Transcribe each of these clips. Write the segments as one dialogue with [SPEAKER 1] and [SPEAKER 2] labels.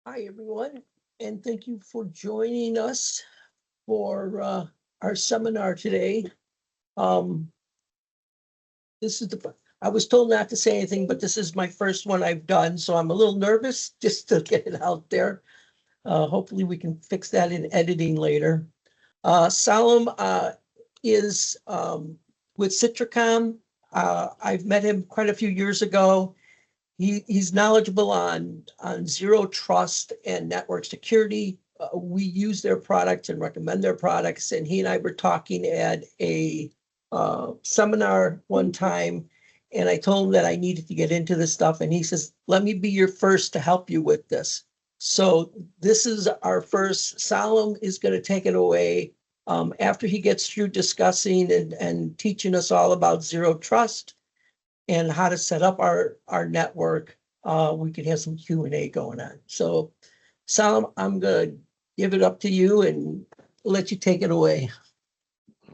[SPEAKER 1] Hi, everyone, and thank you for joining us for our seminar today. Um, this is I was told not to say anything, but this is my first one I've done, so I'm a little nervous just to get it out there. Hopefully we can fix that in editing later. Salam is with Citricom. I've met him quite a few years ago. He's knowledgeable on zero trust and network security. We use their products and recommend their products. And he and I were talking at a seminar one time, and I told him that I needed to get into this stuff. And he says, "Let me be your first to help you with this." So this is our first. Salam is going to take it away after he gets through discussing and teaching us all about zero trust and how to set up our network. We could have some Q&A going on. So Salam, I'm gonna give it up to you and let you take it away.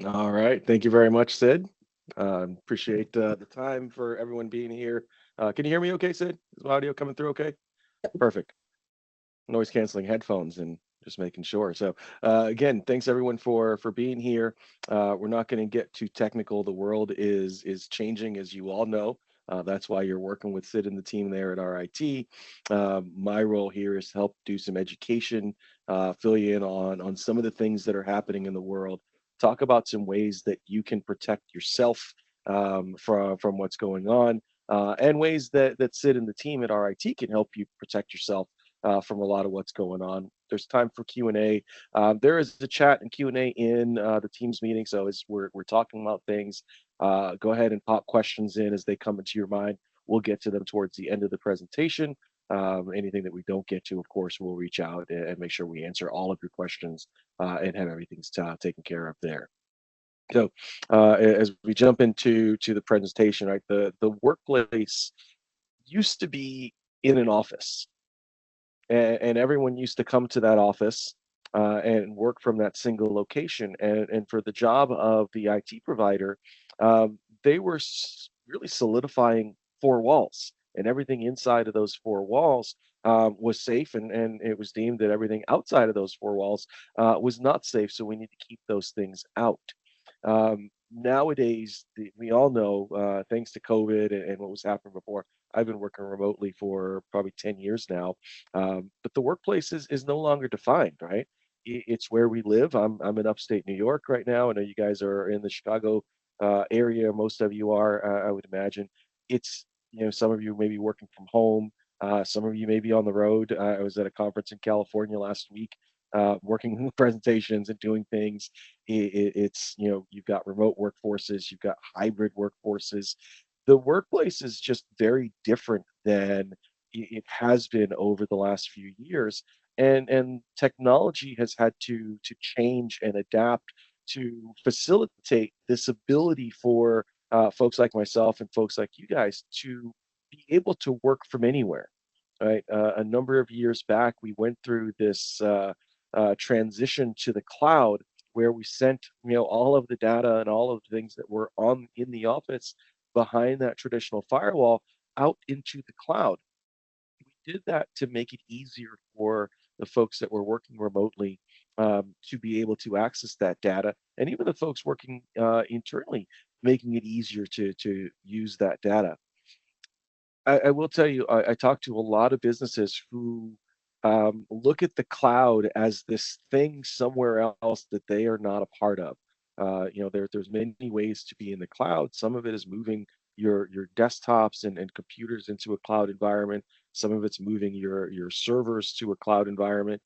[SPEAKER 2] All right. Thank you very much, Sid. Appreciate the time for everyone being here. Can you hear me okay, Sid? Is my audio coming through okay? Perfect. Noise canceling headphones and just making sure. So again, thanks everyone for being here. We're not going to get too technical. The world is changing, as you all know. That's why you're working with Sid and the team there at RIT. My role here is to help do some education, fill you in on some of the things that are happening in the world. Talk about some ways that you can protect yourself from what's going on, and ways that Sid and the team at RIT can help you protect yourself from a lot of what's going on. There's time for Q&A. There is the chat and Q&A in the Teams meeting. So as we're talking about things, go ahead and pop questions in as they come into your mind. We'll get to them towards the end of the presentation. Anything that we don't get to, of course, we'll reach out and make sure we answer all of your questions and have everything taken care of there. So as we jump into the presentation, right, the workplace used to be in an office, and everyone used to come to that office and work from that single location. And for the job of the IT provider, they were really solidifying four walls, and everything inside of those four walls was safe, and it was deemed that everything outside of those four walls was not safe. So we need to keep those things out. Nowadays, we all know, thanks to COVID and what was happening before, I've been working remotely for probably 10 years now. But the workplace is no longer defined, right? It's where we live. I'm in upstate New York right now. I know you guys are in the Chicago area. Most of you are, I would imagine. It's, some of you may be working from home. Some of you may be on the road. I was at a conference in California last week, working with presentations and doing things. It's, you've got remote workforces, you've got hybrid workforces. The workplace is just very different than it has been over the last few years, and technology has had to change and adapt to facilitate this ability for folks like myself and folks like you guys to be able to work from anywhere. Right, a number of years back, we went through this transition to the cloud, where we sent all of the data and all of the things that were on in the office behind that traditional firewall out into the cloud. We did that to make it easier for the folks that were working remotely to be able to access that data, and even the folks working internally, making it easier to use that data. I will tell you, I talk to a lot of businesses who look at the cloud as this thing somewhere else that they are not a part of. There's many ways to be in the cloud. Some of it is moving your desktops and computers into a cloud environment. Some of it's moving your servers to a cloud environment.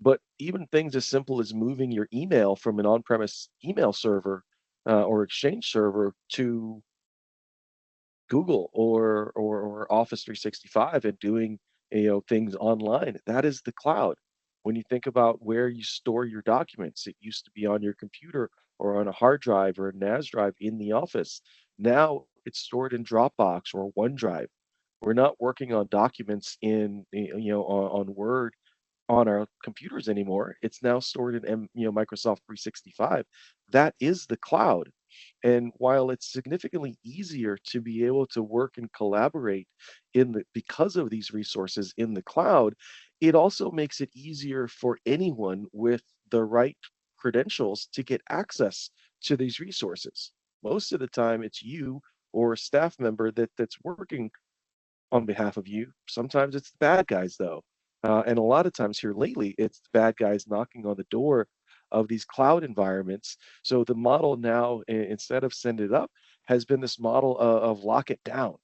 [SPEAKER 2] But even things as simple as moving your email from an on-premise email server or Exchange server to Google or Office 365 and doing things online. That is the cloud. When you think about where you store your documents, it used to be on your computer or on a hard drive or a NAS drive in the office. Now it's stored in Dropbox or OneDrive. We're not working on documents in on Word on our computers anymore. It's now stored in Microsoft 365. That is the cloud. And while it's significantly easier to be able to work and collaborate in the because of these resources in the cloud, it also makes it easier for anyone with the right credentials to get access to these resources. Most of the time, it's you or a staff member that's working on behalf of you. Sometimes it's the bad guys, though. And a lot of times here lately, it's the bad guys knocking on the door of these cloud environments. So the model now, instead of send it up, has been this model of lock it down.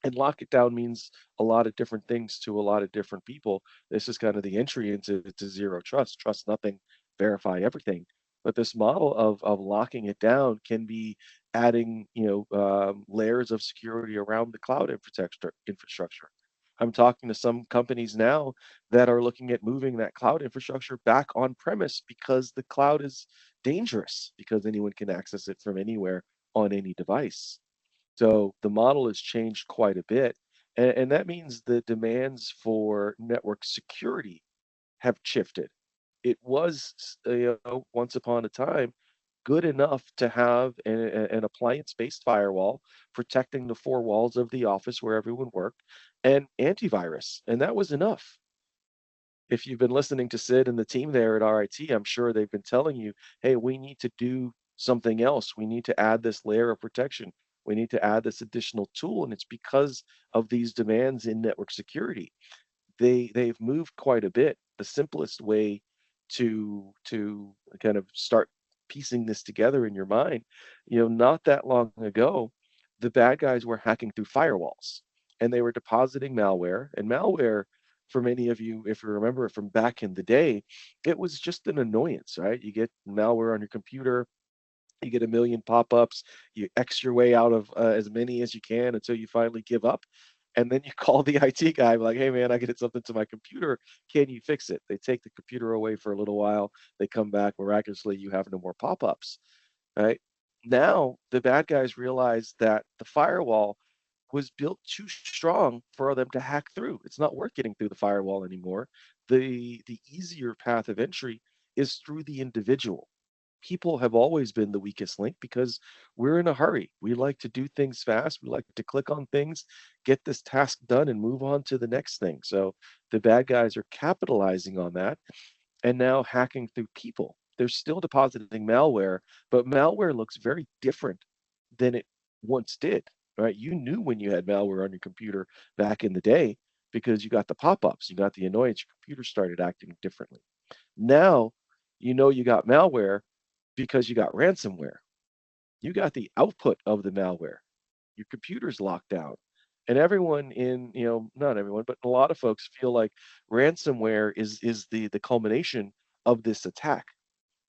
[SPEAKER 2] And lock it down means a lot of different things to a lot of different people. This is kind of the entry into to zero trust. Trust nothing, verify everything. But this model of locking it down can be adding, layers of security around the cloud infrastructure. I'm talking to some companies now that are looking at moving that cloud infrastructure back on premise because the cloud is dangerous because anyone can access it from anywhere on any device. So the model has changed quite a bit. And that means the demands for network security have shifted. It was, once upon a time, good enough to have an appliance-based firewall protecting the four walls of the office where everyone worked and antivirus, and that was enough. If you've been listening to Sid and the team there at RIT, I'm sure they've been telling you, hey, we need to do something else. We need to add this layer of protection. We need to add this additional tool. And it's because of these demands in network security. They've moved quite a bit. The simplest way to kind of start piecing this together in your mind, not that long ago, the bad guys were hacking through firewalls and they were depositing malware. And malware, for many of you, if you remember it from back in the day, it was just an annoyance, right? You get malware on your computer, you get a million pop-ups, you X your way out of as many as you can until you finally give up. And then you call the IT guy, like, hey man, I get something to my computer. Can you fix it? They take the computer away for a little while. They come back miraculously, you have no more pop-ups, right? Now the bad guys realize that the firewall was built too strong for them to hack through. It's not worth getting through the firewall anymore. The easier path of entry is through the individual. People have always been the weakest link because we're in a hurry. We like to do things fast. We like to click on things, get this task done, and move on to the next thing. So the bad guys are capitalizing on that and now hacking through people. They're still depositing malware, but malware looks very different than it once did, right? You knew when you had malware on your computer back in the day because you got the pop-ups, you got the annoyance, your computer started acting differently. Now, you got malware because you got ransomware. You got the output of the malware. Your computer's locked down. And everyone not everyone, but a lot of folks feel like ransomware is the culmination of this attack.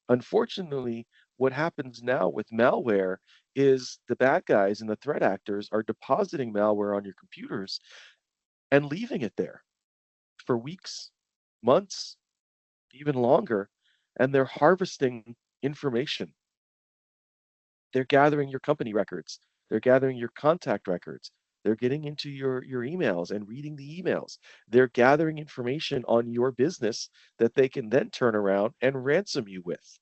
[SPEAKER 2] Unfortunately, what happens now with malware is the bad guys and the threat actors are depositing malware on your computers and leaving it there for weeks, months, even longer, and they're harvesting information. They're gathering your company records. They're gathering your contact records. They're getting into your emails and reading the emails. They're gathering information on your business that they can then turn around and ransom you with.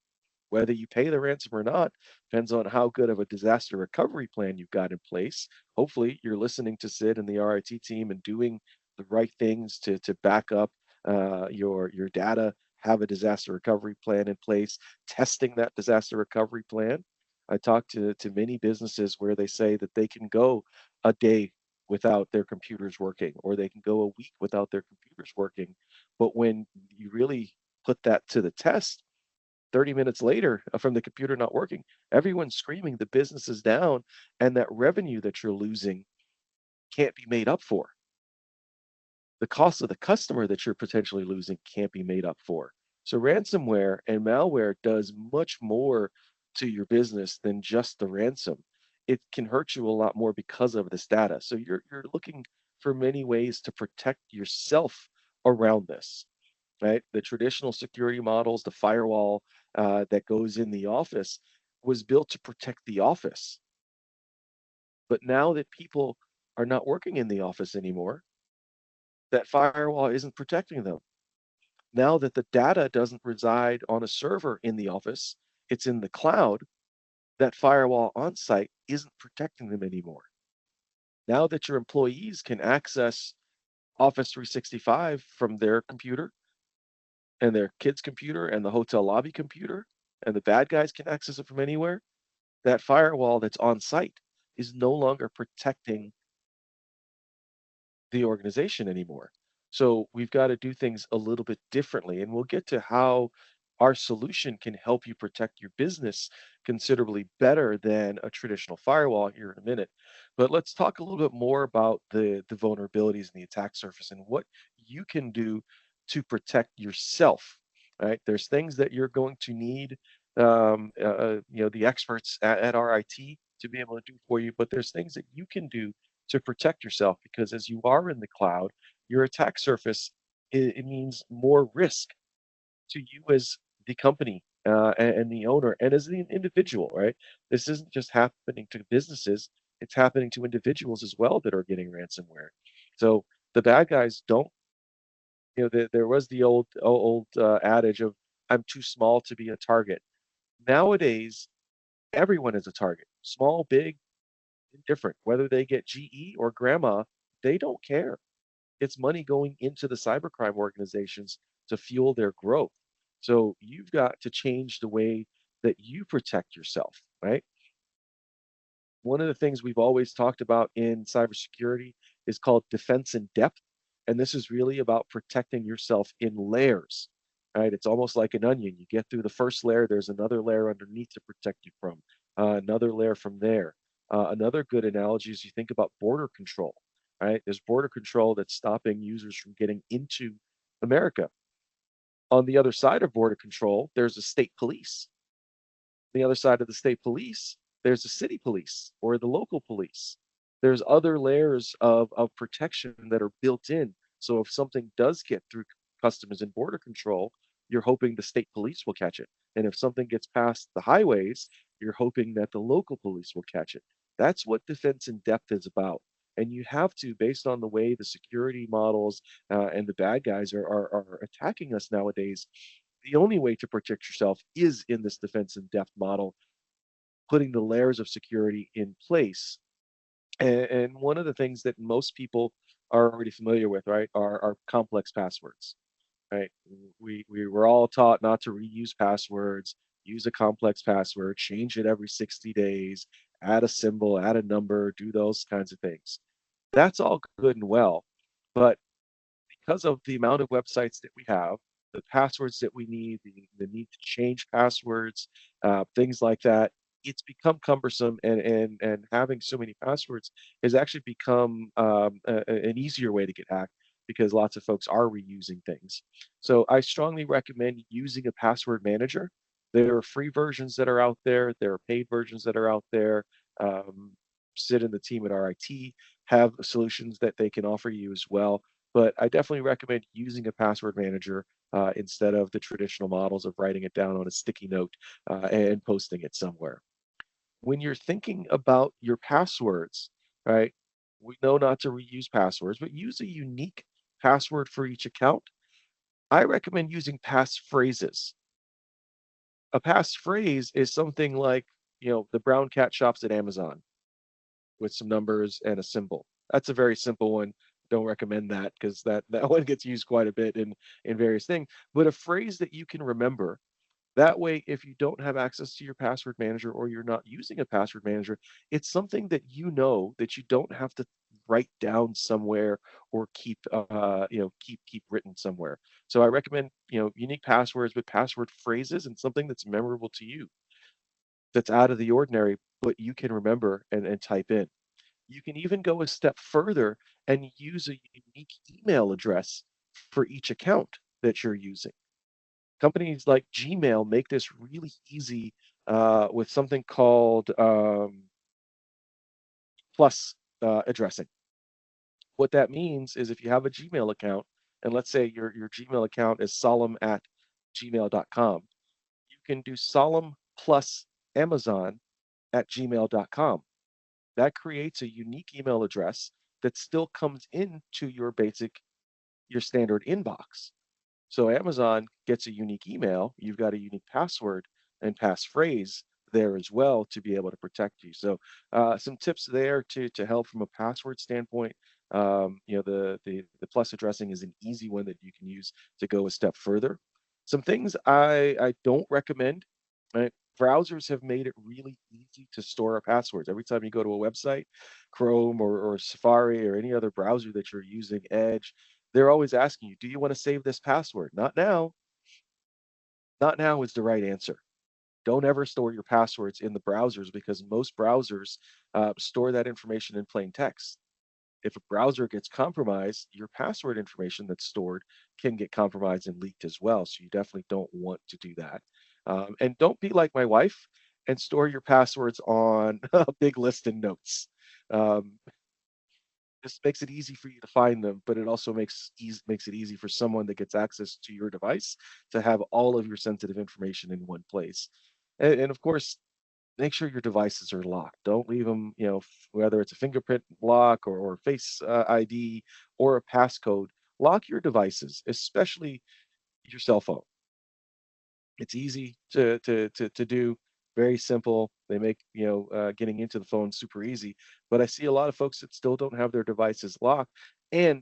[SPEAKER 2] Whether you pay the ransom or not depends on how good of a disaster recovery plan you've got in place. Hopefully, you're listening to Sid and the RIT team and doing the right things to back up your data, have a disaster recovery plan in place, testing that disaster recovery plan. I talk to many businesses where they say that they can go a day without their computers working, or they can go a week without their computers working. But when you really put that to the test, 30 minutes later from the computer not working, everyone's screaming the business is down and that revenue that you're losing can't be made up for. The cost of the customer that you're potentially losing can't be made up for. So ransomware and malware does much more to your business than just the ransom. It can hurt you a lot more because of this data. So you're looking for many ways to protect yourself around this, right? The traditional security models, the firewall that goes in the office was built to protect the office. But now that people are not working in the office anymore, that firewall isn't protecting them. Now that the data doesn't reside on a server in the office, it's in the cloud. that firewall on site isn't protecting them anymore. Now that your employees can access Office 365 from their computer and their kid's computer and the hotel lobby computer, and the bad guys can access it from anywhere, that firewall that's on site is no longer protecting the organization anymore. So we've got to do things a little bit differently. And we'll get to how our solution can help you protect your business considerably better than a traditional firewall here in a minute. But let's talk a little bit more about the vulnerabilities in the attack surface and what you can do to protect yourself. Right? There's things that you're going to need, the experts at RIT to be able to do for you, but there's things that you can do to protect yourself, because as you are in the cloud, your attack surface, it means more risk to you as the company, and the owner and as the individual, right? This isn't just happening to businesses, it's happening to individuals as well that are getting ransomware. So the bad guys don't, there was the old adage of I'm too small to be a target. Nowadays, everyone is a target, small, big, indifferent. Whether they get GE or grandma, they don't care. It's money going into the cybercrime organizations to fuel their growth. So you've got to change the way that you protect yourself, right? One of the things we've always talked about in cybersecurity is called defense in depth. And this is really about protecting yourself in layers, right? It's almost like an onion. You get through the first layer, there's another layer underneath to protect you from, another layer from there. Another good analogy is you think about border control, right? There's border control that's stopping users from getting into America. On the other side of border control, there's a state police. The other side of the state police, there's the city police or the local police. There's other layers of protection that are built in. So if something does get through customs and border control, you're hoping the state police will catch it. And if something gets past the highways, you're hoping that the local police will catch it. That's what defense in depth is about. And you have to, based on the way the security models, and the bad guys are attacking us nowadays, the only way to protect yourself is in this defense in depth model, putting the layers of security in place. And one of the things that most people are already familiar with, right, are complex passwords, right? We were all taught not to reuse passwords, use a complex password, change it every 60 days, add a symbol, add a number, do those kinds of things. That's all good and well. But because of the amount of websites that we have, the passwords that we need, the need to change passwords, things like that, it's become cumbersome, and having so many passwords has actually become, an easier way to get hacked because lots of folks are reusing things. So I strongly recommend using a password manager. There are free versions that are out there. There are paid versions that are out there. Um, Sid and the team at RIT have solutions that they can offer you as well, but I definitely recommend using a password manager, instead of the traditional models of writing it down on a sticky note, and posting it somewhere. When you're thinking about your passwords, right? We know not to reuse passwords, but use a unique password for each account. I recommend using passphrases. A passphrase is something like, the brown cat shops at Amazon with some numbers and a symbol. That's a very simple one. Don't recommend that because that one gets used quite a bit in various things. But a phrase that you can remember. That way, if you don't have access to your password manager or you're not using a password manager, it's something that you know that you don't have to write down somewhere or keep written somewhere. So I recommend, unique passwords with password phrases and something that's memorable to you, that's out of the ordinary, but you can remember and type in. You can even go a step further and use a unique email address for each account that you're using. Companies like Gmail make this really easy, with something called, plus, addressing. What that means is if you have a Gmail account, and let's say your Gmail account is solemn at gmail.com, you can do solemn plus Amazon at gmail.com. That creates a unique email address that still comes into your standard inbox. So Amazon gets a unique email, you've got a unique password and passphrase there as well to be able to protect you. So some tips there to help from a password standpoint. The plus addressing is an easy one that you can use to go a step further. Some things I don't recommend. Right? Browsers have made it really easy to store our passwords. Every time you go to a website, Chrome or Safari or any other browser that you're using, Edge, they're always asking you, do you want to save this password? Not now. Not now is the right answer. Don't ever store your passwords in the browsers because most browsers store that information in plain text. If a browser gets compromised, your password information that's stored can get compromised and leaked as well. So you definitely don't want to do that. And don't be like my wife and store your passwords on a big list in notes. Um, this makes it easy for you to find them, but it also makes it easy for someone that gets access to your device to have all of your sensitive information in one place. And of course, make sure your devices are locked. Don't leave them, whether it's a fingerprint lock or face ID or a passcode. Lock your devices, especially your cell phone. It's easy to do, very simple. They make getting into the phone super easy. But I see a lot of folks that still don't have their devices locked and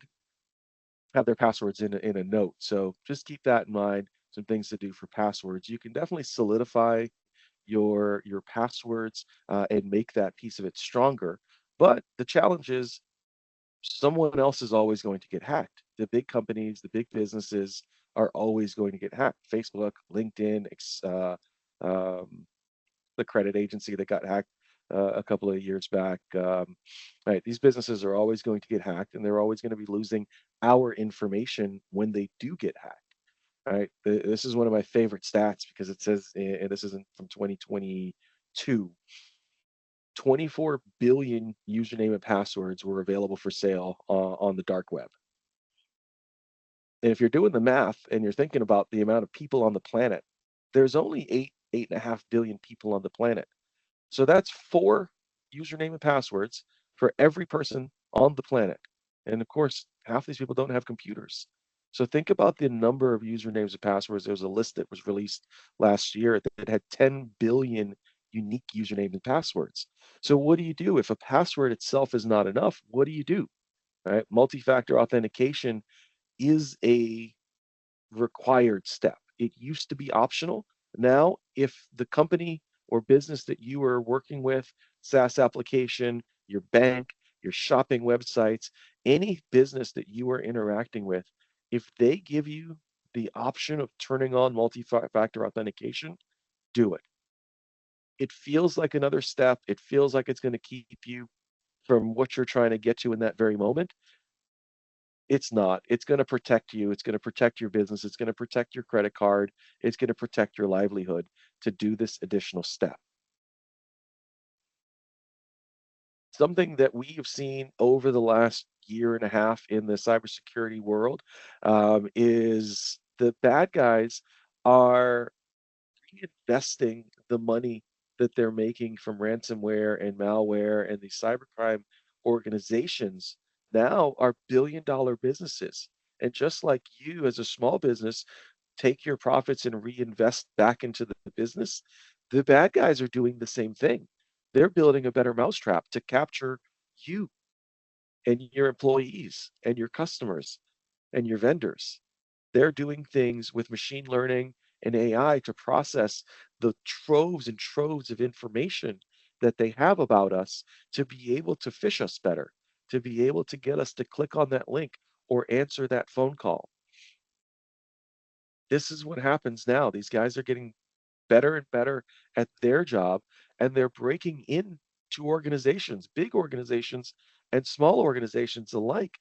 [SPEAKER 2] have their passwords in a note. So just keep that in mind. Some things to do for passwords. You can definitely solidify your passwords and make that piece of it stronger. But the challenge is someone else is always going to get hacked. The big companies, the big businesses are always going to get hacked. Facebook, LinkedIn, um, the credit agency that got hacked a couple of years back. Right, these businesses are always going to get hacked, and they're always going to be losing our information when they do get hacked. All right, this is one of my favorite stats because it says, and this isn't from 2022, 24 billion username and passwords were available for sale on the dark web. And if you're doing the math and you're thinking about the amount of people on the planet, there's only 8.5 billion people on the planet. So that's 4 username and passwords for every person on the planet. And of course, half these people don't have computers. So think about the number of usernames and passwords. There was a list that was released last year that had 10 billion unique usernames and passwords. So what do you do if a password itself is not enough? What do you do? All right, multi-factor authentication is a required step. It used to be optional. Now, if the company or business that you are working with, SaaS application, your bank, your shopping websites, any business that you are interacting with, if they give you the option of turning on multi-factor authentication, do it. It feels like another step. It feels like it's going to keep you from what you're trying to get to in that very moment. It's not. It's going to protect you. It's going to protect your business. It's going to protect your credit card. It's going to protect your livelihood to do this additional step. Something that we have seen over the last year and a half in the cybersecurity world is the bad guys are reinvesting the money that they're making from ransomware and malware and these cybercrime organizations now are billion-dollar businesses. And just like you as a small business take your profits and reinvest back into the business, the bad guys are doing the same thing. They're building a better mousetrap to capture you and your employees and your customers and your vendors. They're doing things with machine learning and AI to process the troves and troves of information that they have about us to be able to fish us better, to be able to get us to click on that link or answer that phone call. This is what happens now. These guys are getting better and better at their job, and they're breaking into organizations, big organizations and small organizations alike,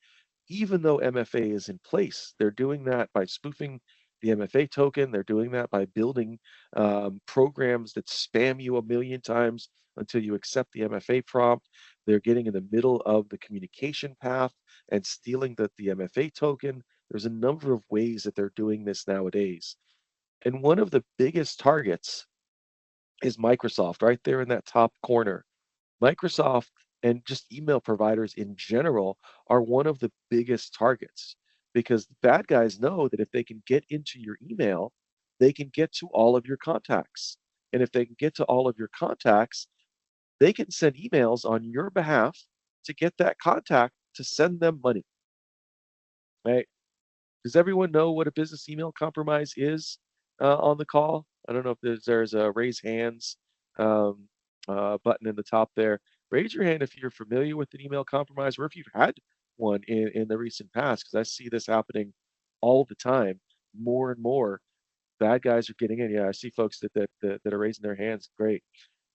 [SPEAKER 2] even though MFA is in place. They're doing that by spoofing the MFA token. They're doing that by building programs that spam you a million times until you accept the MFA prompt. They're getting in the middle of the communication path and stealing the MFA token. There's a number of ways that they're doing this nowadays. And one of the biggest targets is Microsoft, right there in that top corner. Microsoft and just email providers in general are one of the biggest targets because bad guys know that if they can get into your email, they can get to all of your contacts. And if they can get to all of your contacts, they can send emails on your behalf to get that contact to send them money, right? Does everyone know what a business email compromise is on the call? I don't know if there's a raise hands um, button in the top there. Raise your hand if you're familiar with an email compromise or if you've had one in the recent past, because I see this happening all the time, more and more. Bad guys are getting in. Yeah, I see folks that are raising their hands. Great.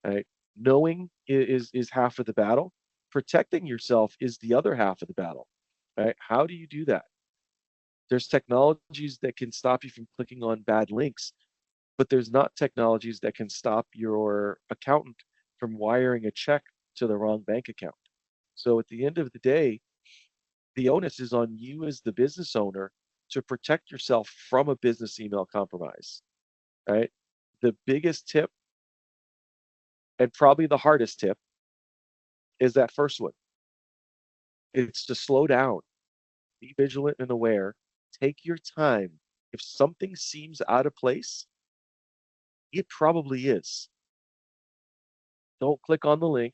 [SPEAKER 2] Right? Knowing is half of the battle. Protecting yourself is the other half of the battle. Right? How do you do that? There's technologies that can stop you from clicking on bad links, but there's not technologies that can stop your accountant from wiring a check to the wrong bank account. So at the end of the day, the onus is on you as the business owner to protect yourself from a business email compromise, right? The biggest tip and probably the hardest tip is that first one. It's to slow down, be vigilant and aware, take your time. If something seems out of place, it probably is. Don't click on the link.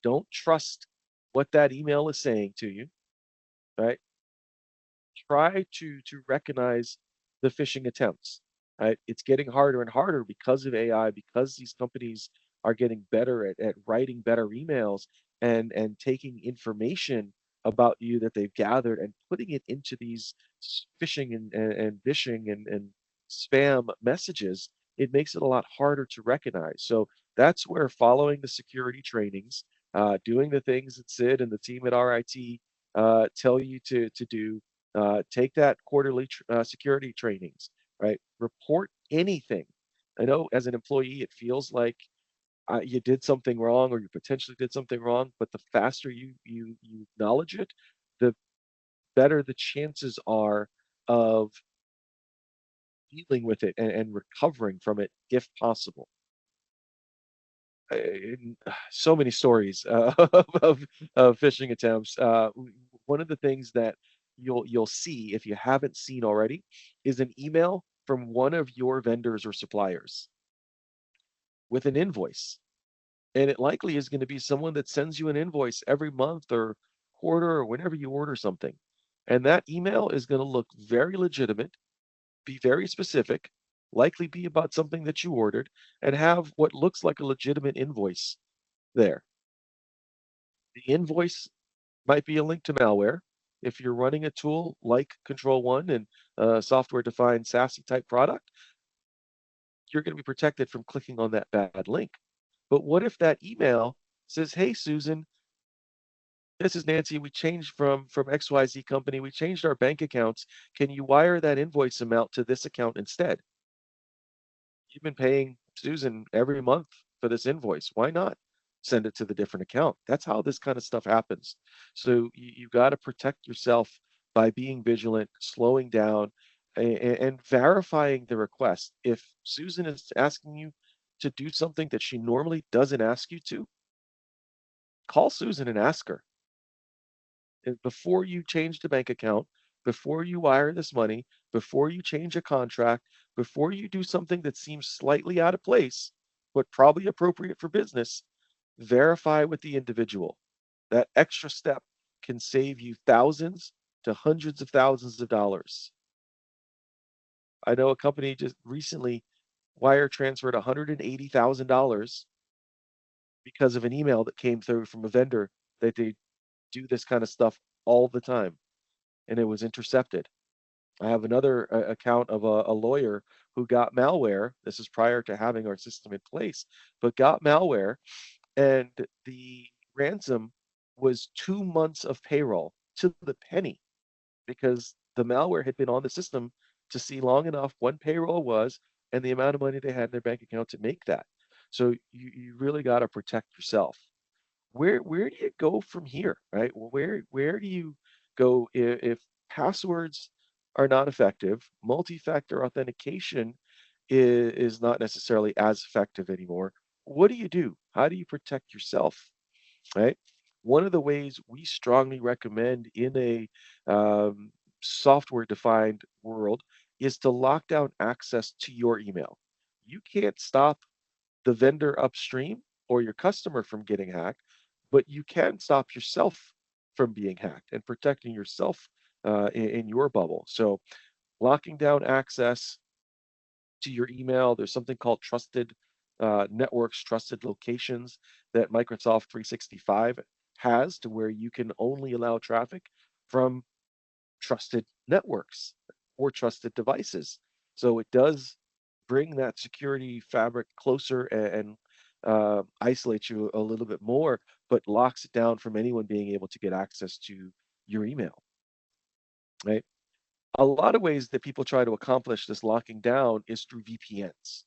[SPEAKER 2] Don't trust what that email is saying to you, right? Try to recognize the phishing attempts, right? It's getting harder and harder because of AI, because these companies are getting better at writing better emails and taking information about you that they've gathered and putting it into these phishing and vishing and spam messages. It makes it a lot harder to recognize. So that's where following the security trainings, doing the things that Sid and the team at RIT tell you to do, take that quarterly security trainings, right? Report anything. I know as an employee, it feels like you did something wrong or you potentially did something wrong, but the faster you acknowledge it, the better the chances are of dealing with it and recovering from it if possible. So many stories of phishing attempts. One of the things that you'll see if you haven't seen already is an email from one of your vendors or suppliers with an invoice. And it likely is going to be someone that sends you an invoice every month or quarter or whenever you order something. And that email is going to look very legitimate, be very specific, likely be about something that you ordered, and have what looks like a legitimate invoice there. The invoice might be a link to malware. If you're running a tool like Control One and a software-defined SASE type product, you're going to be protected from clicking on that bad link. But what if that email says, "Hey, Susan, this is Nancy. We changed from XYZ company. We changed our bank accounts. Can you wire that invoice amount to this account instead? You've been paying Susan every month for this invoice. Why not send it to the different account?" That's how this kind of stuff happens. So you got to protect yourself by being vigilant, slowing down, and verifying the request. If Susan is asking you to do something that she normally doesn't ask you to, call Susan and ask her. And before you change the bank account, before you wire this money, before you change a contract, before you do something that seems slightly out of place, but probably appropriate for business, verify with the individual. That extra step can save you thousands to hundreds of thousands of dollars. I know a company just recently wire transferred $180,000 because of an email that came through from a vendor that they do this kind of stuff all the time, and it was intercepted. I have another account of a lawyer who got malware. This is prior to having our system in place, but got malware, and the ransom was 2 months of payroll to the penny because the malware had been on the system to see long enough when payroll was and the amount of money they had in their bank account to make that. So you really got to protect yourself. Where do you go from here, right? Where do you go if passwords are not effective? Multi-factor authentication is not necessarily as effective anymore. What do you do? How do you protect yourself, right? One of the ways we strongly recommend in a software-defined world is to lock down access to your email. You can't stop the vendor upstream or your customer from getting hacked, but you can stop yourself from being hacked and protecting yourself in your bubble. So locking down access to your email. There's something called trusted networks, trusted locations that Microsoft 365 has to where you can only allow traffic from trusted networks or trusted devices. So it does bring that security fabric closer and isolates you a little bit more, but locks it down from anyone being able to get access to your email, right? A lot of ways that people try to accomplish this locking down is through VPNs.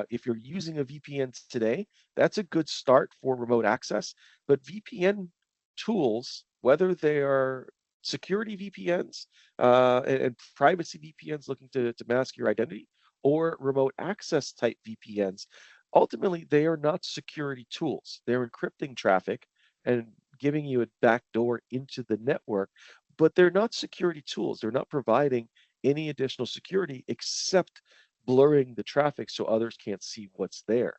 [SPEAKER 2] If you're using a VPN today, that's a good start for remote access. But VPN tools, whether they are security VPNs and privacy VPNs looking to mask your identity, or remote access type VPNs, ultimately they are not security tools. They're encrypting traffic and giving you a backdoor into the network, but they're not security tools. They're not providing any additional security except blurring the traffic so others can't see what's there.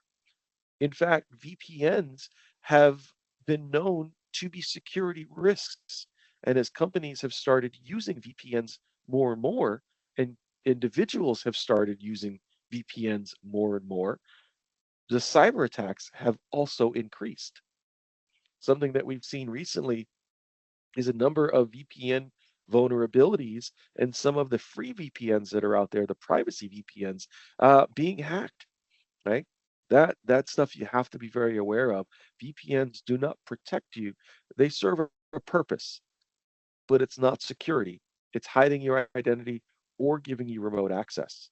[SPEAKER 2] In fact, VPNs have been known to be security risks. And as companies have started using VPNs more and more, and individuals have started using VPNs more and more, the cyber attacks have also increased. Something that we've seen recently is a number of VPN vulnerabilities and some of the free VPNs that are out there, the privacy VPNs, being hacked, right? That stuff you have to be very aware of. VPNs do not protect you. They serve a purpose, but it's not security. It's hiding your identity or giving you remote access.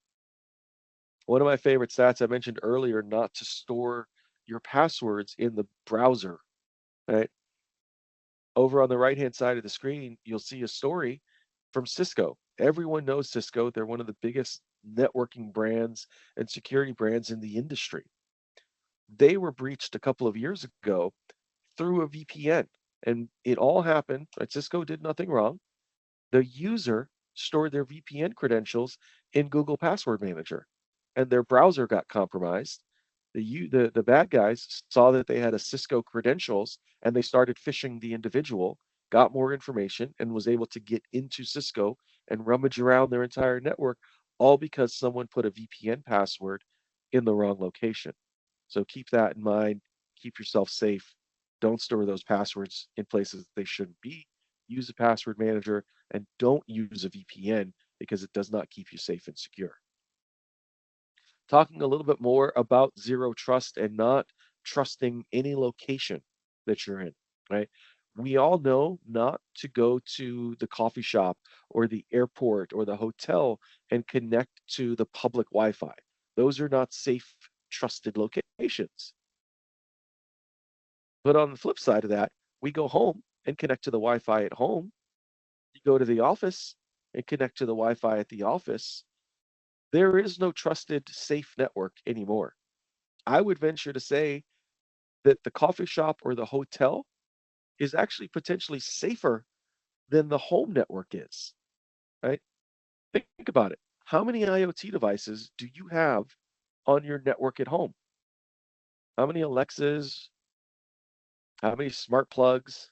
[SPEAKER 2] One of my favorite stats I mentioned earlier, not to store your passwords in the browser, right? Over on the right-hand side of the screen, you'll see a story from Cisco. Everyone knows Cisco. They're one of the biggest networking brands and security brands in the industry. They were breached a couple of years ago through a VPN, and it all happened, right? Cisco did nothing wrong. The user stored their VPN credentials in Google Password Manager, and their browser got compromised. The bad guys saw that they had a Cisco credentials, and they started phishing the individual, got more information, and was able to get into Cisco and rummage around their entire network, all because someone put a VPN password in the wrong location. So keep that in mind. Keep yourself safe. Don't store those passwords in places they shouldn't be. Use a password manager and don't use a VPN because it does not keep you safe and secure. Talking a little bit more about zero trust and not trusting any location that you're in, right? We all know not to go to the coffee shop or the airport or the hotel and connect to the public Wi Fi. Those are not safe, trusted locations. But on the flip side of that, we go home and connect to the Wi Fi at home. You go to the office and connect to the Wi Fi at the office. There is no trusted, safe network anymore. I would venture to say that the coffee shop or the hotel is actually potentially safer than the home network is, right? Think about it. How many IoT devices do you have on your network at home? How many Alexas? How many smart plugs?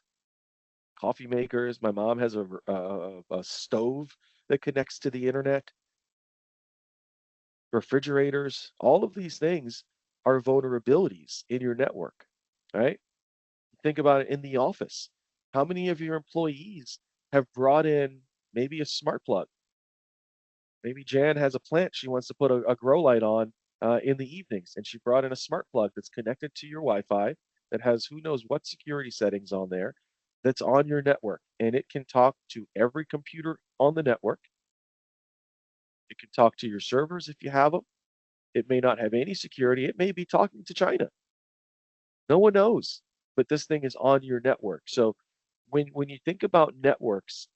[SPEAKER 2] Coffee makers? My mom has a stove that connects to the internet, refrigerators. All of these things are vulnerabilities in your network, right? Think about it in the office. How many of your employees have brought in maybe a smart plug? Maybe Jan has a plant she wants to put a grow light on in the evenings, and she brought in a smart plug that's connected to your Wi-Fi that has who knows what security settings on there that's on your network, and it can talk to every computer on the network. It can talk to your servers if you have them. It may not have any security. It may be talking to China. No one knows, but this thing is on your network. So when you think about networks,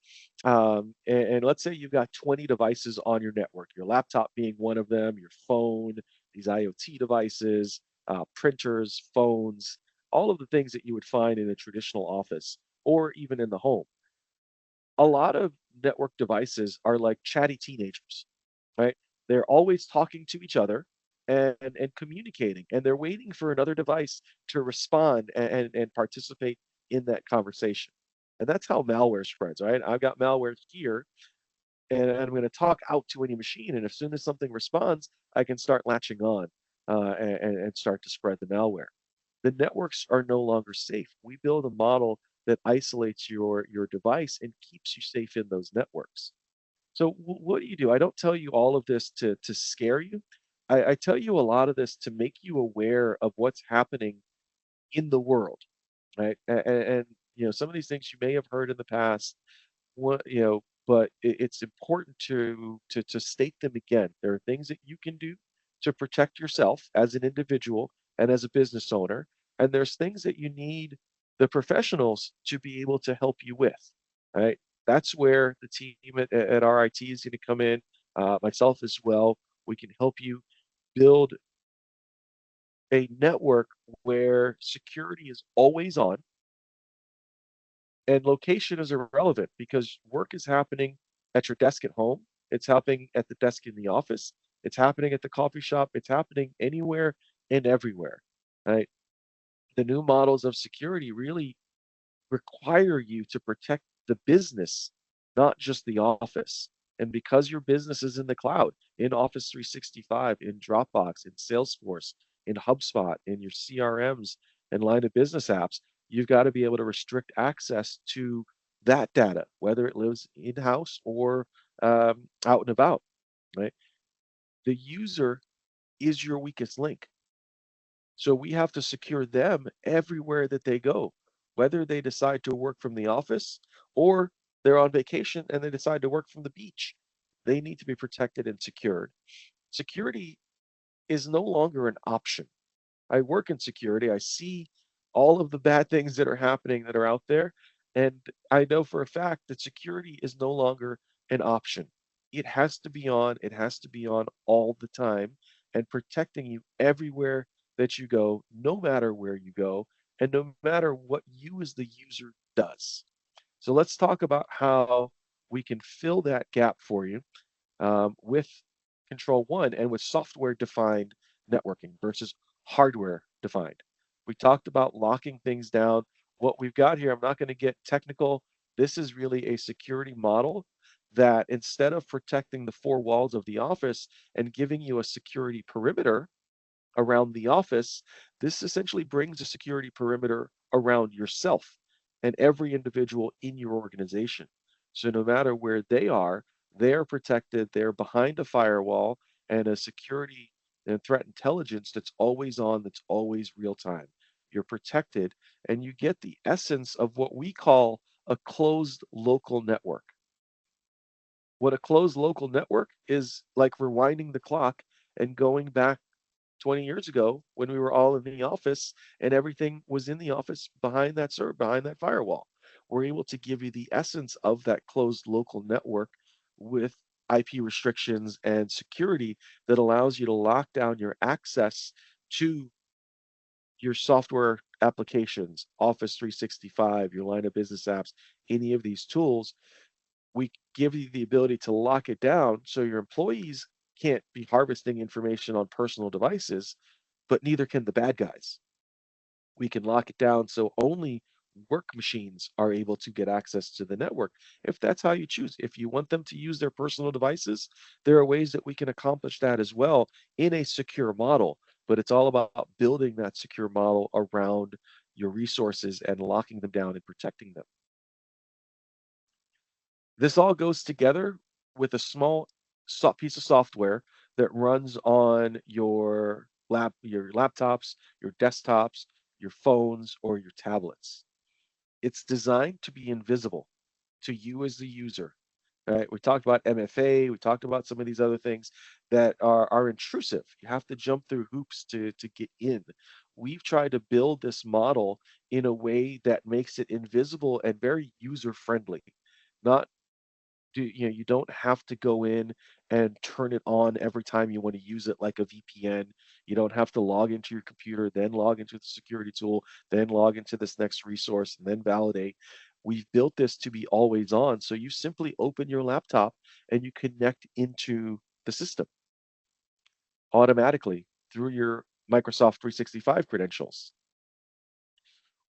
[SPEAKER 2] and let's say you've got 20 devices on your network, your laptop being one of them, your phone, these IoT devices, printers, phones, all of the things that you would find in a traditional office or even in the home. A lot of network devices are like chatty teenagers, right? They're always talking to each other. and communicating, and they're waiting for another device to respond and participate in that conversation. And that's how malware spreads, right? I've got malware here, and I'm going to talk out to any machine, and as soon as something responds, I can start latching on and start to spread the malware. The networks are no longer safe. We build a model that isolates your device and keeps you safe in those networks. So what do you do? I don't tell you all of this to scare you. I tell you a lot of this to make you aware of what's happening in the world, right? And some of these things you may have heard in the past, but it's important to state them again. There are things that you can do to protect yourself as an individual and as a business owner, and there's things that you need the professionals to be able to help you with, right? That's where the team at RIT is going to come in, myself as well. We can help you build a network where security is always on and location is irrelevant because work is happening at your desk at home. It's happening at the desk in the office. It's happening at the coffee shop. It's happening anywhere and everywhere, right? The new models of security really require you to protect the business, not just the office. And because your business is in the cloud, in Office 365, in Dropbox, in Salesforce, in HubSpot, in your CRMs and line of business apps, you've got to be able to restrict access to that data, whether it lives in-house or out and about, right? The user is your weakest link. So we have to secure them everywhere that they go, whether they decide to work from the office or they're on vacation and they decide to work from the beach. They need to be protected and secured. Security is no longer an option. I work in security. I see all of the bad things that are happening that are out there. And I know for a fact that security is no longer an option. It has to be on. It has to be on all the time and protecting you everywhere that you go, no matter where you go, and no matter what you as the user does. So let's talk about how we can fill that gap for you with Control One and with software defined networking versus hardware defined. We talked about locking things down. What we've got here, I'm not going to get technical. This is really a security model that instead of protecting the four walls of the office and giving you a security perimeter, around the office, this essentially brings a security perimeter around yourself and every individual in your organization. So no matter where they are protected, they're behind a firewall and a security and threat intelligence that's always on, that's always real time. You're protected and you get the essence of what we call a closed local network. What a closed local network is like rewinding the clock and going back 20 years ago when we were all in the office and everything was in the office behind that server, behind that firewall. We're able to give you the essence of that closed local network with IP restrictions and security that allows you to lock down your access to your software applications, Office 365, your line of business apps, any of these tools. We give you the ability to lock it down so your employees can't be harvesting information on personal devices, but neither can the bad guys. We can lock it down so only work machines are able to get access to the network if that's how you choose. If you want them to use their personal devices, there are ways that we can accomplish that as well in a secure model. But it's all about building that secure model around your resources and locking them down and protecting them. This all goes together with a small piece of software that runs on your laptops, your desktops, your phones, or your tablets. It's designed to be invisible to you as the user. Right? We talked about MFA, we talked about some of these other things that are intrusive. You have to jump through hoops to get in. We've tried to build this model in a way that makes it invisible and very user friendly. Not you don't have to go in and turn it on every time you want to use it like a VPN. You don't have to log into your computer, then log into the security tool, then log into this next resource, and then validate. We've built this to be always on. So you simply open your laptop and you connect into the system automatically. through your Microsoft 365 credentials.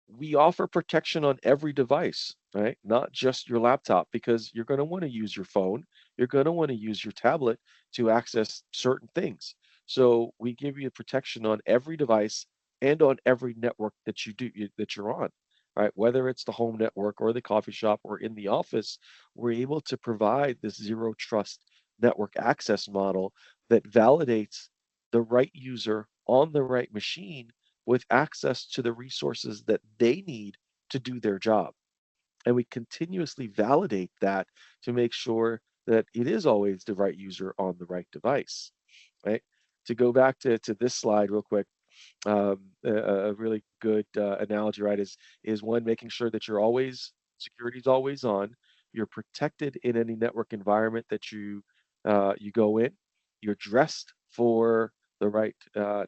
[SPEAKER 2] We offer protection on every device, right? Not just your laptop, because you're going to want to use your phone. You're going to want to use your tablet to access certain things. So we give you protection on every device and on every network that that you're on, right? Whether it's the home network or the coffee shop or in the office, we're able to provide this zero trust network access model that validates the right user on the right machine with access to the resources that they need to do their job. And we continuously validate that to make sure that it is always the right user on the right device, right? To go back to this slide real quick, a really good analogy, right, is one making sure that security is always on. You're protected in any network environment that you go in. You're dressed for the right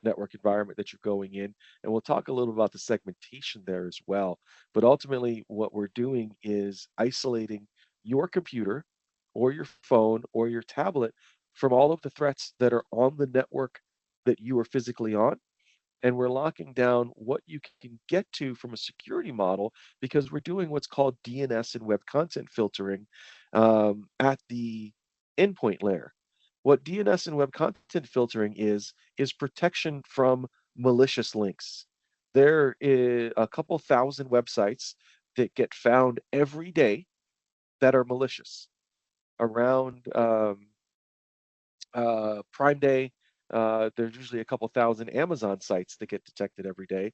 [SPEAKER 2] network environment that you're going in, and we'll talk a little about the segmentation there as well. But ultimately, what we're doing is isolating your computer, or your phone, or your tablet from all of the threats that are on the network that you are physically on, and we're locking down what you can get to from a security model, because we're doing what's called DNS and web content filtering at the endpoint layer. What DNS and web content filtering is protection from malicious links. There is a couple thousand websites that get found every day that are malicious around Prime Day. There's usually a couple thousand Amazon sites that get detected every day,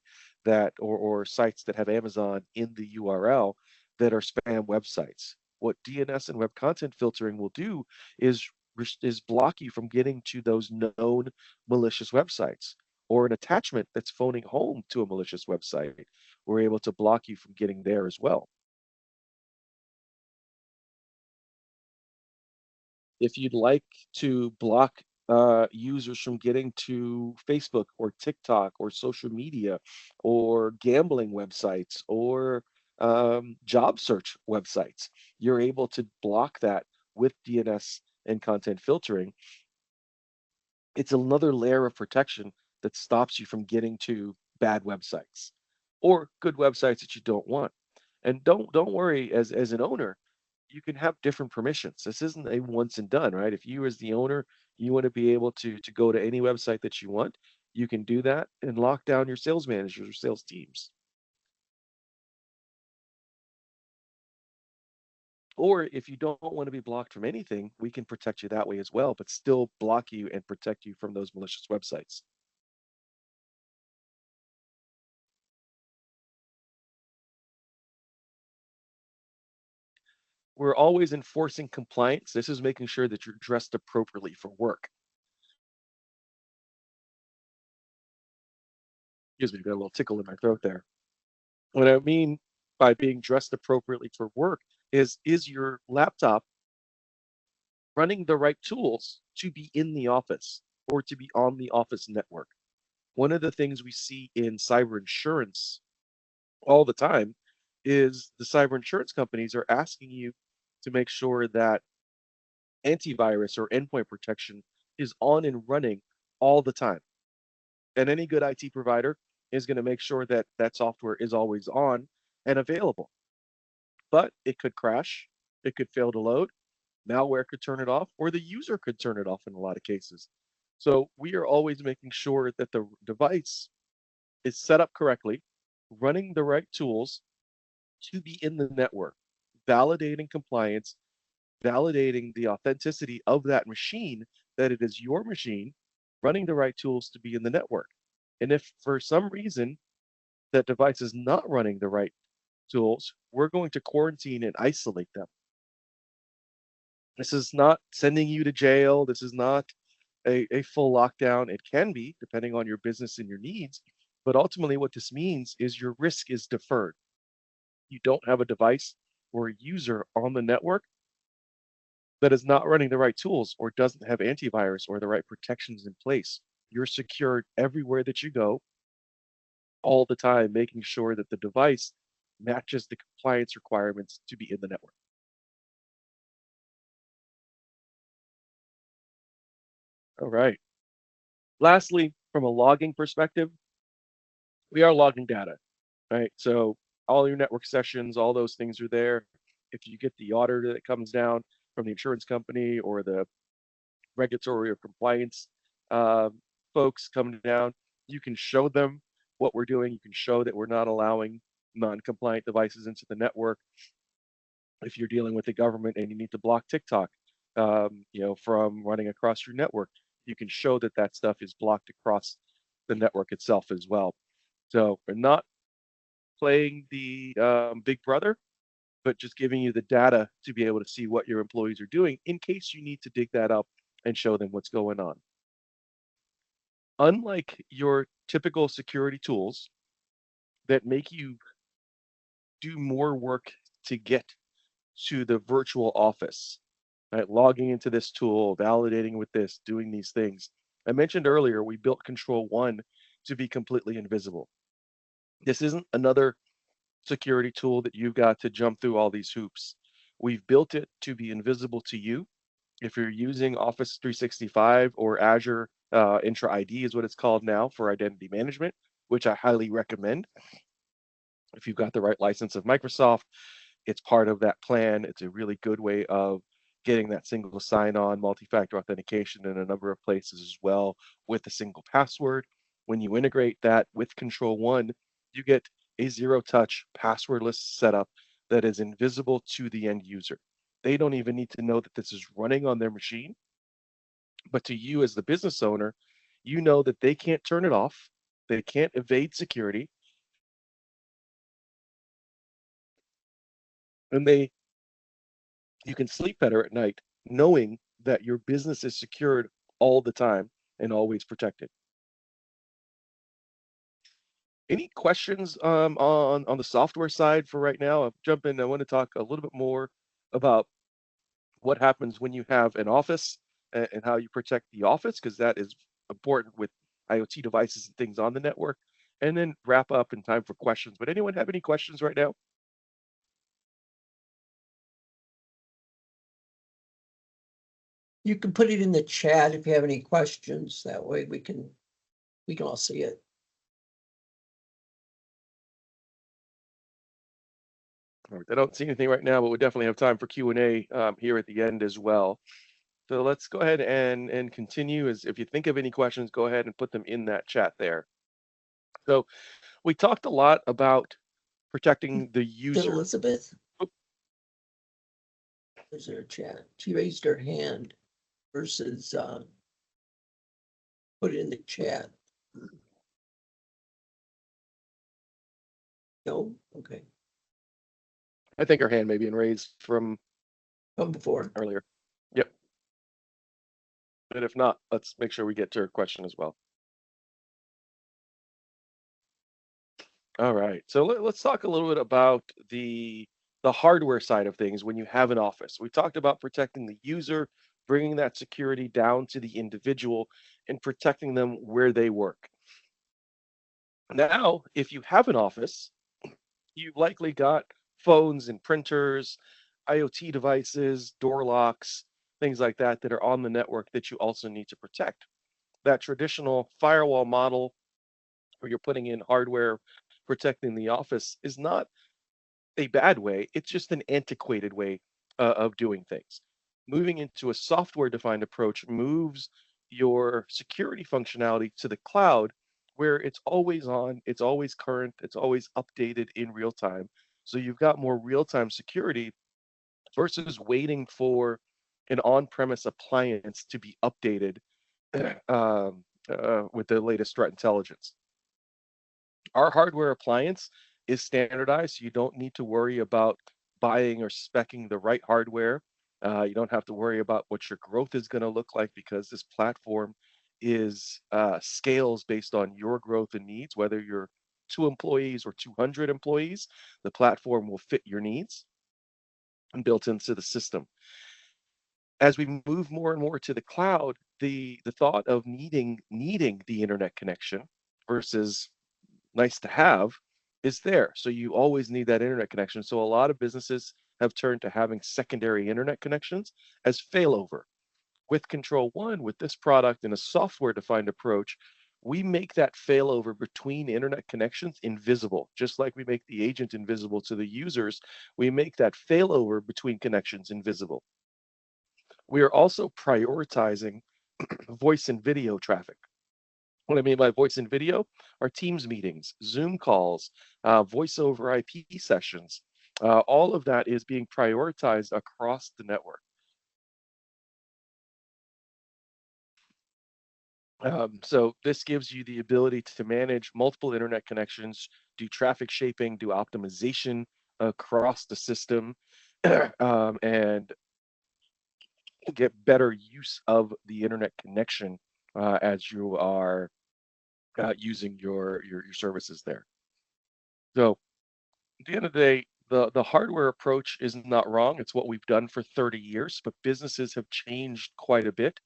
[SPEAKER 2] or sites that have Amazon in the URL that are spam websites. What DNS and web content filtering will do is block you from getting to those known malicious websites, or an attachment that's phoning home to a malicious website. We're able to block you from getting there as well. If you'd like to block users from getting to Facebook or TikTok or social media or gambling websites or job search websites, you're able to block that with DNS and content filtering. It's another layer of protection that stops you from getting to bad websites or good websites that you don't want. And don't worry, as an owner, you can have different permissions. This isn't a once and done, right? If you as the owner, you want to be able to go to any website that you want, you can do that and lock down your sales managers or sales teams. Or if you don't want to be blocked from anything, we can protect you that way as well, but still block you and protect you from those malicious websites. We're always enforcing compliance. This is making sure that you're dressed appropriately for work. Excuse me, got a little tickle in my throat there. What I mean by being dressed appropriately for work is your laptop running the right tools to be in the office or to be on the office network? One of the things we see in cyber insurance all the time is the cyber insurance companies are asking you to make sure that antivirus or endpoint protection is on and running all the time. And any good IT provider is going to make sure that that software is always on and available. But it could crash, it could fail to load, malware could turn it off, or the user could turn it off in a lot of cases. So we are always making sure that the device is set up correctly, running the right tools to be in the network, validating compliance, validating the authenticity of that machine, that it is your machine, running the right tools to be in the network. And if for some reason that device is not running the right tools, we're going to quarantine and isolate them. This is not sending you to jail. This is not a full lockdown. It can be, depending on your business and your needs. But ultimately, what this means is your risk is deferred. You don't have a device or a user on the network that is not running the right tools or doesn't have antivirus or the right protections in place. You're secured everywhere that you go, all the time, making sure that the device matches the compliance requirements to be in the network. All right. Lastly, From a logging perspective, we are logging data, right? So all your network sessions, all those things are there. If you get the auditor that comes down from the insurance company or the regulatory or compliance uh, folks coming down, you can show them what we're doing. You can show that we're not allowing non-compliant devices into the network. If you're dealing with the government and you need to block TikTok, from running across your network, you can show that that stuff is blocked across the network itself as well. So we're not playing the big brother, but just giving you the data to be able to see what your employees are doing in case you need to dig that up and show them what's going on. Unlike your typical security tools that make you do more work to get to the virtual office, right? Logging into this tool, validating with this, doing these things. I mentioned earlier, we built Control One to be completely invisible. This isn't another security tool that you've got to jump through all these hoops. We've built it to be invisible to you. If you're using Office 365 or Azure Intra ID is what it's called now for identity management, which I highly recommend. If you've got the right license of Microsoft, it's part of that plan. It's a really good way of getting that single sign-on, multi-factor authentication in a number of places as well with a single password. When you integrate that with Control One, you get a zero-touch passwordless setup that is invisible to the end user. They don't even need to know that this is running on their machine, but to you as the business owner, you know that they can't turn it off. They can't evade security, and you can sleep better at night knowing that your business is secured all the time and always protected. Any questions on the software side for right now? I'll jump in. I want to talk a little bit more about what happens when you have an office and how you protect the office, because that is important with IoT devices and things on the network. And then wrap up in time for questions. But anyone have any questions right now?
[SPEAKER 1] You can put it in the chat if you have any questions. That way we can all see it.
[SPEAKER 2] All right, I don't see anything right now, but we definitely have time for Q&A here at the end as well. So let's go ahead and continue. As if you think of any questions, go ahead and put them in that chat there. So we talked a lot about protecting the
[SPEAKER 1] Did
[SPEAKER 2] user.
[SPEAKER 1] Elizabeth?
[SPEAKER 2] Oop.
[SPEAKER 1] Is there a chat? She raised her hand versus put it in the chat. No? Okay.
[SPEAKER 2] I think her hand may be raised from
[SPEAKER 1] Come before.
[SPEAKER 2] earlier. Yep. But if not, let's make sure we get to her question as well. All right. So let's talk a little bit about the hardware side of things when you have an office. We talked about protecting the user, bringing that security down to the individual, and protecting them where they work. Now, if you have an office, you've likely got phones and printers, IoT devices, door locks, things like that that are on the network that you also need to protect. That traditional firewall model where you're putting in hardware protecting the office is not a bad way. It's just an antiquated way of doing things. Moving into a software defined approach moves your security functionality to the cloud where it's always on, it's always current, it's always updated in real time. So you've got more real time security versus waiting for an on premise appliance to be updated with the latest threat intelligence. Our hardware appliance is standardized, so you don't need to worry about buying or specing the right hardware. You don't have to worry about what your growth is going to look like because this platform is scales based on your growth and needs. Whether you're 2 employees or 200 employees, the platform will fit your needs and built into the system. As we move more and more to the cloud, the thought of needing the internet connection versus nice to have is there. So you always need that internet connection. So a lot of businesses have turned to having secondary internet connections as failover. With Control One, with this product and a software defined approach, We make that failover between internet connections invisible, just like we make the agent invisible to the users. We make that failover between connections invisible. We are also prioritizing voice and video traffic. What I mean by voice and video are Teams meetings, Zoom calls, voice over IP sessions. All of that is being prioritized across the network. So this gives you the ability to manage multiple internet connections, do traffic shaping, do optimization across the system, and get better use of the internet connection as you are using your services there. So at the end of the day, the hardware approach is not wrong. It's what we've done for 30 years, but businesses have changed quite a bit.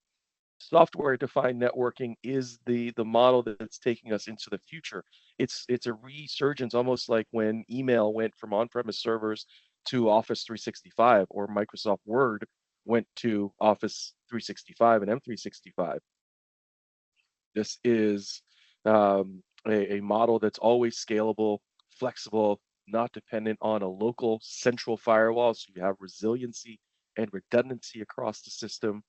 [SPEAKER 2] Software-defined networking is the model that's taking us into the future. It's a resurgence, almost like when email went from on-premise servers to Office 365, or Microsoft Word went to Office 365 and M365. This is a model that's always scalable, flexible, not dependent on a local central firewall, so you have resiliency and redundancy across the system.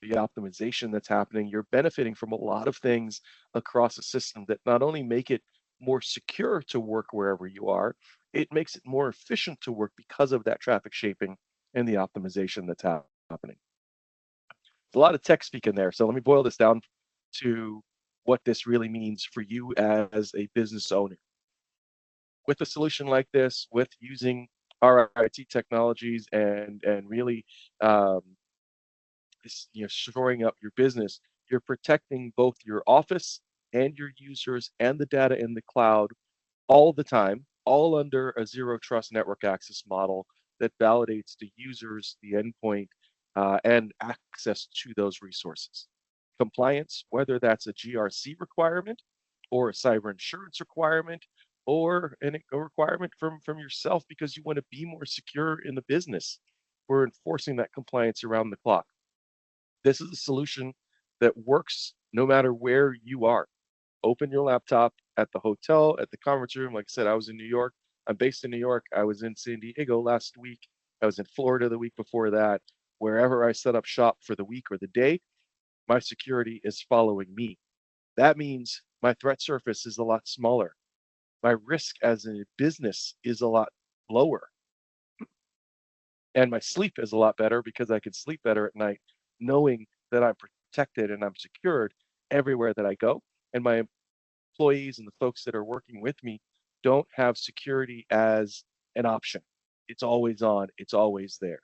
[SPEAKER 2] The optimization that's happening, you're benefiting from a lot of things across a system that not only make it more secure to work wherever you are, it makes it more efficient to work because of that traffic shaping and the optimization that's happening. There's a lot of tech speak in there. So let me boil this down to what this really means for you as a business owner. With a solution like this, with using RIT technologies and really um, shoring up your business, you're protecting both your office and your users and the data in the cloud all the time, all under a zero trust network access model that validates the users, the endpoint, and access to those resources. Compliance, whether that's a GRC requirement or a cyber insurance requirement, or a requirement from yourself because you want to be more secure in the business. We're enforcing that compliance around the clock. This is a solution that works no matter where you are. Open your laptop at the hotel, at the conference room. Like I said, I was in New York. I'm based in New York. I was in San Diego last week. I was in Florida the week before that. Wherever I set up shop for the week or the day, my security is following me. That means my threat surface is a lot smaller. My risk as a business is a lot lower. And my sleep is a lot better because I can sleep better at night knowing that I'm protected and I'm secured everywhere that I go. And my employees and the folks that are working with me don't have security as an option. It's always on, it's always there.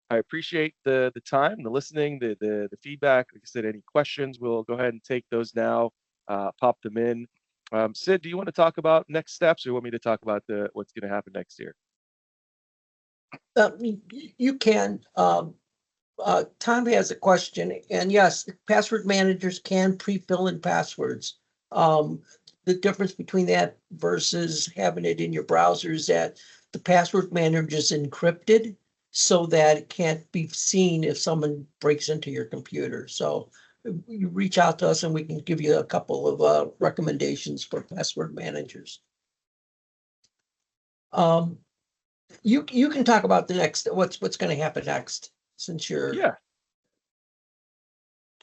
[SPEAKER 2] I appreciate the time, the listening, the feedback. Like I said, any questions, we'll go ahead and take those now, pop them in. Sid, do you want to talk about next steps, or you want me to talk about what's going to happen next year?
[SPEAKER 1] You can. Tom has a question, and yes, password managers can pre-fill in passwords. The difference between that versus having it in your browser is that the password manager is encrypted so that it can't be seen if someone breaks into your computer. So you reach out to us and we can give you a couple of recommendations for password managers. You can talk about the next what's going to happen next since you're
[SPEAKER 2] Yeah.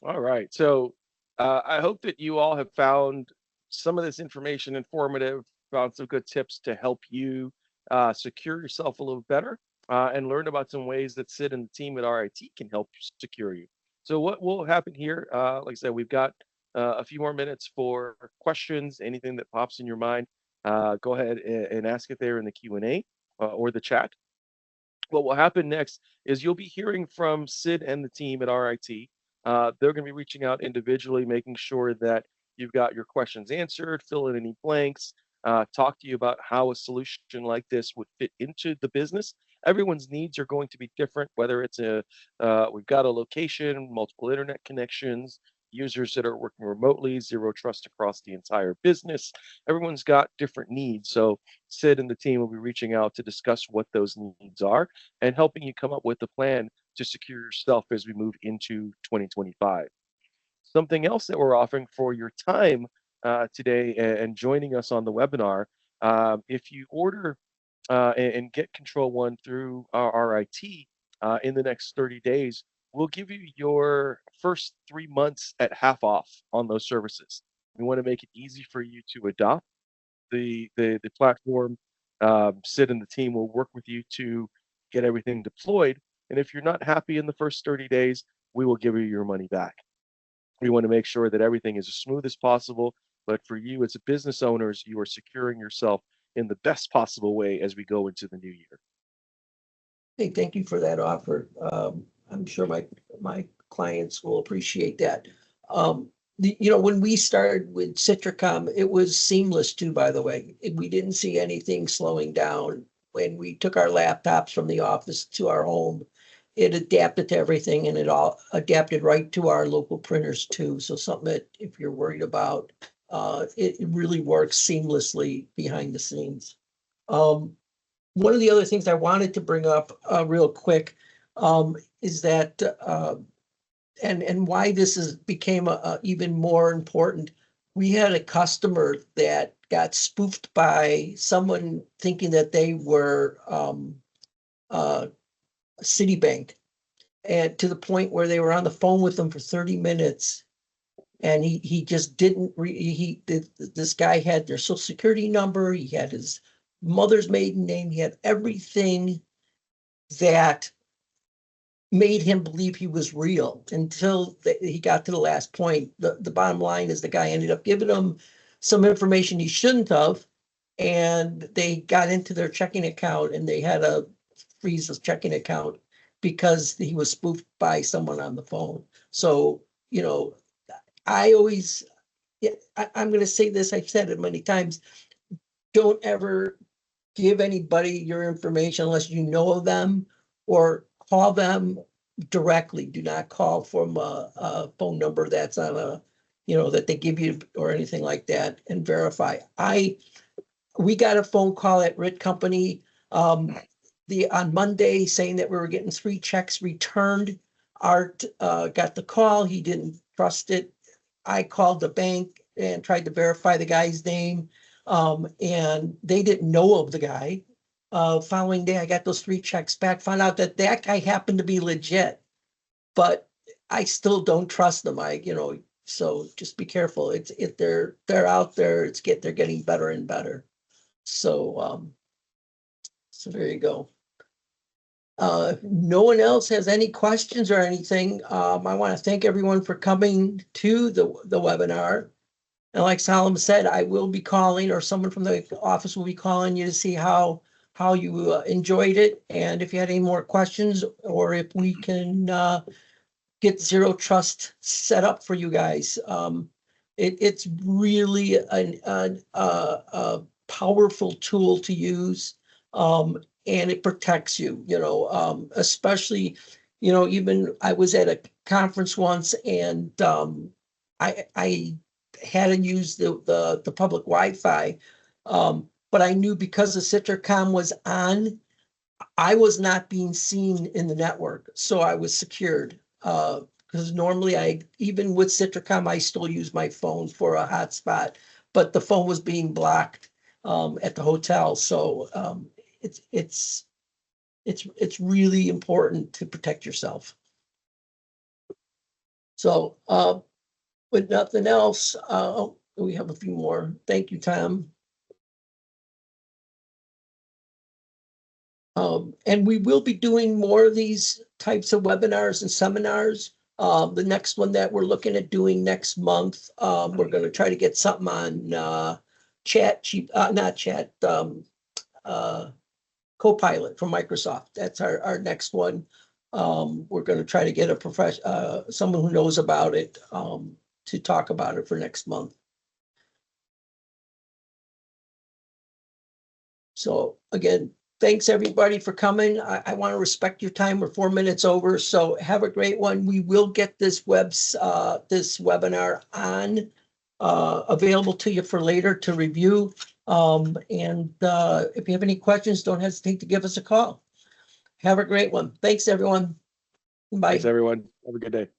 [SPEAKER 2] All right. So I hope that you all have found some of this information informative, found some good tips to help you secure yourself a little better, and learn about some ways that Sid and the team at RIT can help secure you. So what will happen here, like I said, we've got a few more minutes for questions, anything that pops in your mind. Go ahead and ask it there in the Q&A or the chat. What will happen next is you'll be hearing from Sid and the team at RIT. They're going to be reaching out individually, making sure that you've got your questions answered, fill in any blanks, talk to you about how a solution like this would fit into the business. Everyone's needs are going to be different, whether it's we've got a location, multiple internet connections, users that are working remotely, zero trust across the entire business. Everyone's got different needs. So Sid and the team will be reaching out to discuss what those needs are and helping you come up with a plan to secure yourself as we move into 2025. Something else that we're offering for your time today and joining us on the webinar, if you order and get Control One through our RIT in the next 30 days, we'll give you your first 3 months at half off on those services. We want to make it easy for you to adopt the platform. Sid and the team will work with you to get everything deployed. And if you're not happy in the first 30 days, we will give you your money back. We want to make sure that everything is as smooth as possible. But for you as a business owners, you are securing yourself in the best possible way as we go into the new year.
[SPEAKER 1] Hey, thank you for that offer. I'm sure my clients will appreciate that. When we started with Citricom, it was seamless too, by the way. We didn't see anything slowing down. When we took our laptops from the office to our home, it adapted to everything, and it all adapted right to our local printers too. So something that if you're worried about, it really works seamlessly behind the scenes. One of the other things I wanted to bring up real quick is that and why this became even more important. We had a customer that got spoofed by someone thinking that they were Citibank, and to the point where they were on the phone with them for 30 minutes. And he just didn't this guy had their social security number, he had his mother's maiden name, he had everything that made him believe he was real until he got to the last point. The bottom line is the guy ended up giving him some information he shouldn't have, and they got into their checking account and they had to freeze his checking account because he was spoofed by someone on the phone. So, I always, I'm going to say this, I've said it many times, don't ever give anybody your information unless you know them, or call them directly. Do not call from a phone number that's on that they give you or anything like that, and verify. We got a phone call at RIT Company on Monday saying that we were getting 3 checks returned. Art got the call. He didn't trust it. I called the bank and tried to verify the guy's name, and they didn't know of the guy. Following day, I got those 3 checks back, found out that guy happened to be legit, but I still don't trust them. So just be careful. They're out there. They're getting better and better. So there you go. If no one else has any questions or anything, I want to thank everyone for coming to the webinar. And like Solomon said, I will be calling, or someone from the office will be calling you to see how you enjoyed it, and if you had any more questions, or if we can get Zero Trust set up for you guys. It's really a powerful tool to use, and it protects you. Especially, even I was at a conference once, and I had to use the public Wi-Fi, but I knew because the Citricom was on, I was not being seen in the network, so I was secured. Because normally even with Citricom, I still use my phone for a hotspot, but the phone was being blocked at the hotel. So it's really important to protect yourself. So with nothing else, we have a few more. Thank you, Tom. And we will be doing more of these types of webinars and seminars. The next one that we're looking at doing next month, we're going to try to get something on Copilot from Microsoft. That's our next one. We're going to try to get someone who knows about it to talk about it for next month. So again, thanks everybody for coming. I want to respect your time. We're 4 minutes over, so have a great one. We will get this webinar on available to you for later to review. And if you have any questions, don't hesitate to give us a call. Have a great one. Thanks, everyone. Bye.
[SPEAKER 2] Thanks, everyone. Have a good day.